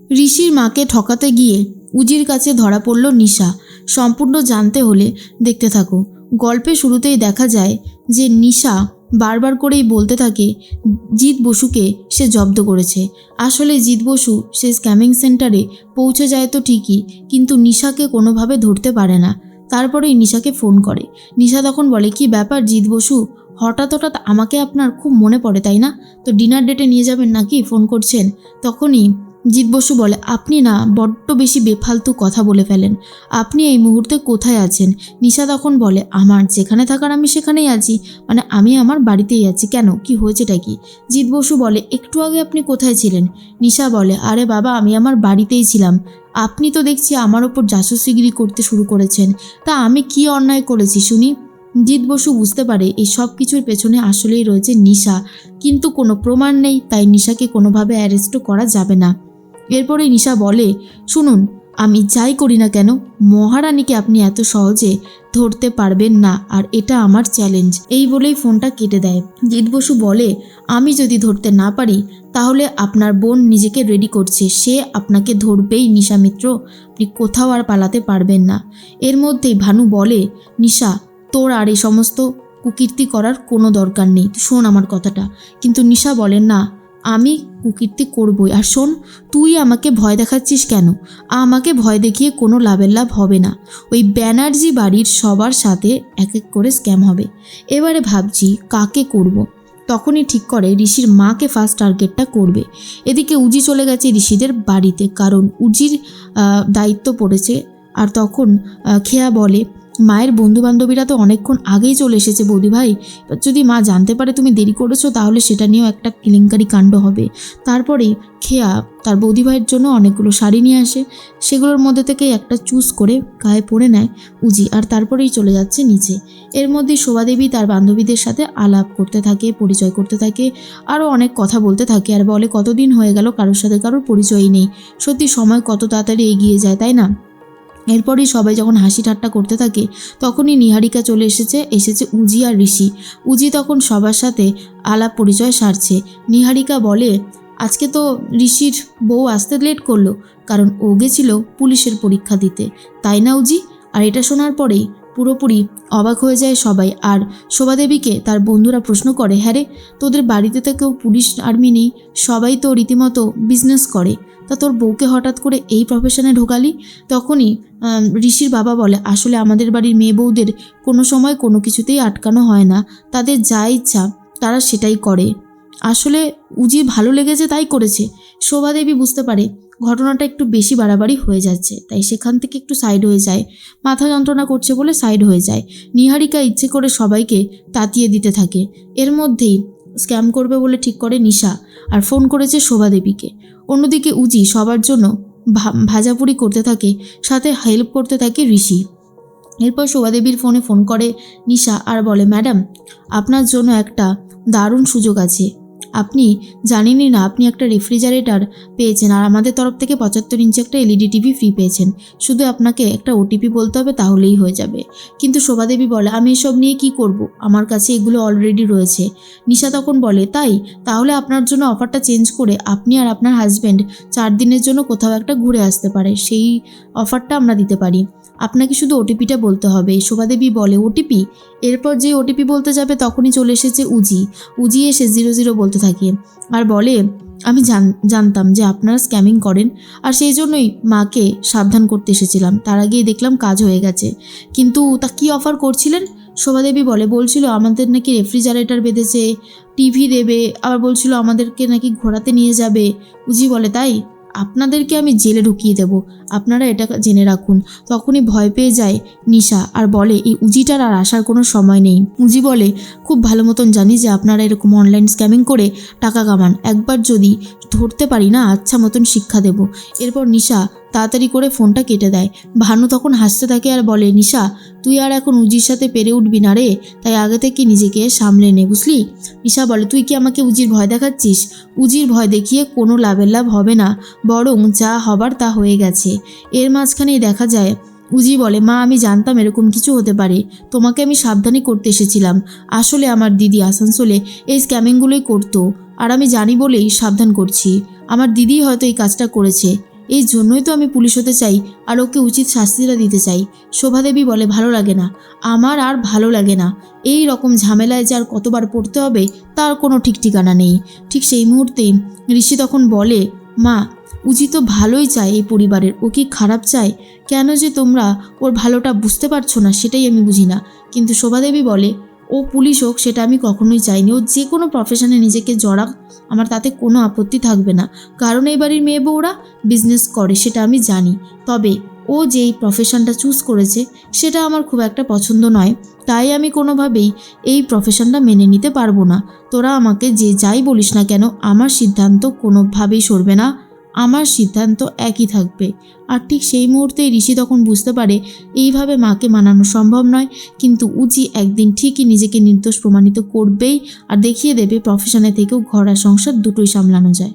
ঋষির মাকে ঠকাতে গিয়ে উজির কাছে ধরা পড়ল নিশা। সম্পূর্ণ জানতে হলে দেখতে থাকো। গল্পে শুরুতেই দেখা যায় যে নিশা বারবার করেই বলতে থাকে জিৎ বসুকে সে জব্দ করেছে। আসলে জিৎ বসু সে স্ক্যামিং সেন্টারে পৌঁছে যায় তো ঠিকই, কিন্তু নিশাকে কোনোভাবে ধরতে পারে না। তারপরেই নিশাকে ফোন করে। নিশা তখন বলে, কি ব্যাপার জিৎ বসু, হঠাৎ হঠাৎ আমাকে আপনার খুব মনে পড়ে তাই না? তো ডিনার ডেটে নিয়ে যাবেন নাকি, ফোন করছেন? তখনই জিৎ বসু বলে, আপনি না বড্ড বেশি বেফালতু কথা বলে ফেলেন। আপনি এই মুহূর্তে কোথায় আছেন? নিশা তখন বলে, আমার যেখানে থাকার আমি সেখানেই আছি, মানে আমি আমার বাড়িতেই আছি। কেন, কি হয়েছেটা কি? জিৎ বসু বলে, একটু আগে আপনি কোথায় ছিলেন? নিশা বলে, আরে বাবা আমি আমার বাড়িতেই ছিলাম। আপনি তো দেখছি আমার ওপর জাসুসিগিরি করতে শুরু করেছেন। তা আমি কি অন্যায় করেছি শুনি? জিৎ বসু বুঝতে পারে এই সব কিছুর পেছনে আসলেই রয়েছে নিশা, কিন্তু কোনো প্রমাণ নেই, তাই নিশাকে কোনোভাবে অ্যারেস্টও করা যাবে না। এরপরে নিশা বলে, শুনুন, আমি যাই করি না কেন মহারানীকে আপনি এত সহজে ধরতে পারবেন না, আর এটা আমার চ্যালেঞ্জ। এই বলেই ফোনটা কেটে দেয়। জিৎ বসু বলে, আমি যদি ধরতে না পারি তাহলে আপনার বোন নিজেকে রেডি করছে, সে আপনাকে ধরবেই নিশা মিত্র, আপনি কোথাও আর পালাতে পারবেন না। এর মধ্যেই ভানু বলে, নিশা তোর আর এই সমস্ত কুকীর্তি করার কোনো দরকার নেই, শোন আমার কথাটা। কিন্তু নিশা বলেন, না আমি কুকীর্তি করবই। আর শোন, তুই আমাকে ভয় দেখাচ্ছিস কেন? আমাকে ভয় দেখিয়ে কোনো লাভের লাভ হবে না। ওই ব্যানার্জি বাড়ির সবার সাথে এক এক করে স্ক্যাম হবে। এবারে ভাবছি কাকে করব। তখনই ঠিক করে ঋষির মাকে ফার্স্ট টার্গেটটা করবে। এদিকে উজি চলে গেছে ঋষিদের বাড়িতে, কারণ উজির দায়িত্ব পড়েছে। আর তখন খেয়া বলে, মায়ের বন্ধুবান্ধবীরা তো অনেকক্ষণ আগেই চলে এসেছে বৌদি ভাই, যদি মা জানতে পারে তুমি দেরি করেছো তাহলে সেটা নিয়েও একটা কেলেঙ্কারি কাণ্ড হবে। তারপরে খেয়া তার বৌদি ভাইয়ের জন্য অনেকগুলো শাড়ি নিয়ে আসে, সেগুলোর মধ্যে থেকে একটা চুজ করে গায়ে পরে নেয় উজি, আর তারপরেই চলে যাচ্ছে নিচে। এর মধ্যে শোভাদেবী তার বান্ধবীদের সাথে আলাপ করতে থাকে, পরিচয় করতে থাকে, আরও অনেক কথা বলতে থাকে, আর বলে কতদিন হয়ে গেল কারোর সাথে কারোর পরিচয়ই নেই। সত্যি সময় কত তাড়াতাড়ি এগিয়ে যায় তাই না? এরপরই সবাই যখন হাসি ঠাট্টা করতে থাকে তখনই নিহারিকা চলে এসেছে উজি আর ঋষি। উজি তখন সবার সাথে আলাপ পরিচয় সারছে। নিহারিকা বলে, আজকে তো ঋষির বউ আসতে লেট করলো, কারণ ও গেছিল পুলিশের পরীক্ষা দিতে, তাই না উজি? আর এটা শোনার পরেই পুরোপুরি অবাক হয়ে যায় সবাই। আর শোভাদেবীকে তার বন্ধুরা প্রশ্ন করে, হ্যাঁ রে, তোদের বাড়িতে তো কেউ পুলিশ আর্মি নেই, সবাই তো রীতিমতো বিজনেস করে, তা তোর বউকে হঠাৎ করে এই প্রফেশনে ঢোকালি? তখনই ঋষির বাবা বলে, আসলে আমাদের বাড়ির মেয়ে বউদের কোনো সময় কোনো কিছুতেই আটকানো হয় না, তাদের যা ইচ্ছা তারা সেটাই করে। আসলে উজি ভালো লেগেছে তাই করেছে। শোভাদেবী বুঝতে পারে ঘটনাটা একটু বেশি বাড়াবাড়ি হয়ে যাচ্ছে, তাই সেখান থেকে একটু সাইড হয়ে যায়। মাথা যন্ত্রণা করছে বলে সাইড হয়ে যায়। নিহারিকা ইচ্ছে করে সবাইকে তাতিয়ে দিতে থাকে। এর মধ্যেই স্ক্যাম করবে বলে ঠিক করে নিশা, আর ফোন করেছে শোভাদেবীকে। অন্যদিকে উজি সবার জন্য ভাজাপুরি করতে থাকে, সাথে হেল্প করতে থাকে ঋষি। এরপর শোভাদেবীর ফোন করে নিশা আর বলে, ম্যাডাম আপনার জন্য একটা দারুণ সুযোগ আছে। আপনি জানেনই না আপনি একটা রেফ্রিজারেটর পেয়েছেন, আর আমাদের তরফ থেকে 75 ইঞ্চি একটা এলইডি টিভি ফ্রি পেয়েছেন। শুধু আপনাকে একটা ওটিপি বলতে হবে, তাহলেই হয়ে যাবে। কিন্তু শোভাদেবী বলে, আমি এসব নিয়ে কি করব, আমার কাছে এগুলো অলরেডি রয়েছে। নিশা তখন বলে, তাই তাহলে আপনার জন্য অফারটা চেঞ্জ করে আপনি আর আপনার হাজব্যান্ড 4 দিনের জন্য কোথাও একটা ঘুরে আসতে পারে, সেই অফারটা আমরা দিতে পারি। আপনাকে শুধু ওটিপিটা বলতে হবে। শোভাদেবী বলে, ওটিপি? এরপর যে ওটিপি বলতে যাবে তখনই চলে এসেছে উজি এসে 00 বলতে থাকে, আর বলে, আমি জানতাম যে আপনারা স্ক্যামিং করেন, আর সেই জন্যই মাকে সাবধান করতে এসেছিলাম। তার আগেই দেখলাম কাজ হয়ে গেছে। কিন্তু তা কী অফার করছিলেন? শোভাদেবী বলছিল আমাদের নাকি রেফ্রিজারেটর বেঁধেছে, টিভি দেবে, আবার বলছিল আমাদেরকে নাকি ঘোরাতে নিয়ে যাবে। উজি বলে, তাই? আপনাদেরকে আমি জেলে ঢুকিয়ে দেব, আপনারা এটা জেনে রাখুন। তখনই ভয় পেয়ে যায় নিশা, আর বলে, এই উজিটার আর আসার কোনো সময় নেই। উজি বলে, খুব ভালো মতন জানি যে আপনারা এরকম অনলাইন স্ক্যামিং করে টাকা কামান, একবার যদি ধরতে পারি না আচ্ছা মতন শিক্ষা দেব। এরপর নিশা তাড়াতাড়ি করে ফোনটা কেটে দেয়। ভানু তখন হাসতে থাকে আর বলে, নিশা তুই আর এখন উজির সাথে পেরে উঠবি না রে, তাই আগে থেকে নিজেকে সামলে নে, বুঝলি? নিশা বলে, তুই কি আমাকে উজির ভয় দেখাচ্ছিস? উজির ভয় দেখিয়ে কোনো লাভের লাভ হবে না, বরং যা হবার তা হয়ে গেছে। এর মাঝখানেই দেখা যায় উজি বলে, মা আমি জানতাম এরকম কিছু হতে পারে, তোমাকে আমি সাবধানী করতে এসেছিলাম। আসলে আমার দিদি আসানসোলে এই স্ক্যামিংগুলোই করতো, আর আমি জানি বলেই সাবধান করছি। আমার দিদি হয়তো এই কাজটা করেছে। এই জন্যই তো আমি পুলিশ হতে চাই আর ওকে উচিত শাস্তিটা দিতে চাই। শোভাদেবী বলে, ভালো লাগে না, আমার আর ভালো লাগে না। এই রকম ঝামেলায় যে আর কতবার পড়তে হবে তার কোনো ঠিক ঠিকানা নেই। ঠিক সেই মুহূর্তেই ঋষি তখন বলে, মা, উজি তো ভালোই চায় এই পরিবারের, ও কি খারাপ চায়? কেন যে তোমরা ওর ভালোটা বুঝতে পারছো না সেটাই আমি বুঝি না। কিন্তু শোভাদেবী বলে, ও পুলিশ হোক সেটা আমি কখনোই চাইনি, ও যে কোনো প্রফেশনে নিজেকে জড়াক, আমার তাতে কোনো আপত্তি থাকবে না। কারণ এই বাড়ির মেয়ে বউরা বিজনেস করে সেটা আমি জানি, তবে ও যেই প্রফেশনটা চুজ করেছে সেটা আমার খুব একটা পছন্দ নয়, তাই আমি কোনোভাবেই এই প্রফেশনটা মেনে নিতে পারবো না। তোরা আমাকে যে যাই বলিস না কেন, আমার সিদ্ধান্ত কোনোভাবেই সরবে না, আমার সিদ্ধান্ত একই থাকবে। আর ঠিক সেই মুহূর্তেই ঋষি তখন বুঝতে পারে এইভাবে মাকে মানানো সম্ভব নয়, কিন্তু উজি একদিন ঠিকই নিজেকে নির্দোষ প্রমাণিত করবেই আর দেখিয়ে দেবে প্রফেশনে থেকেও ঘর আর সংসার দুটোই সামলানো যায়।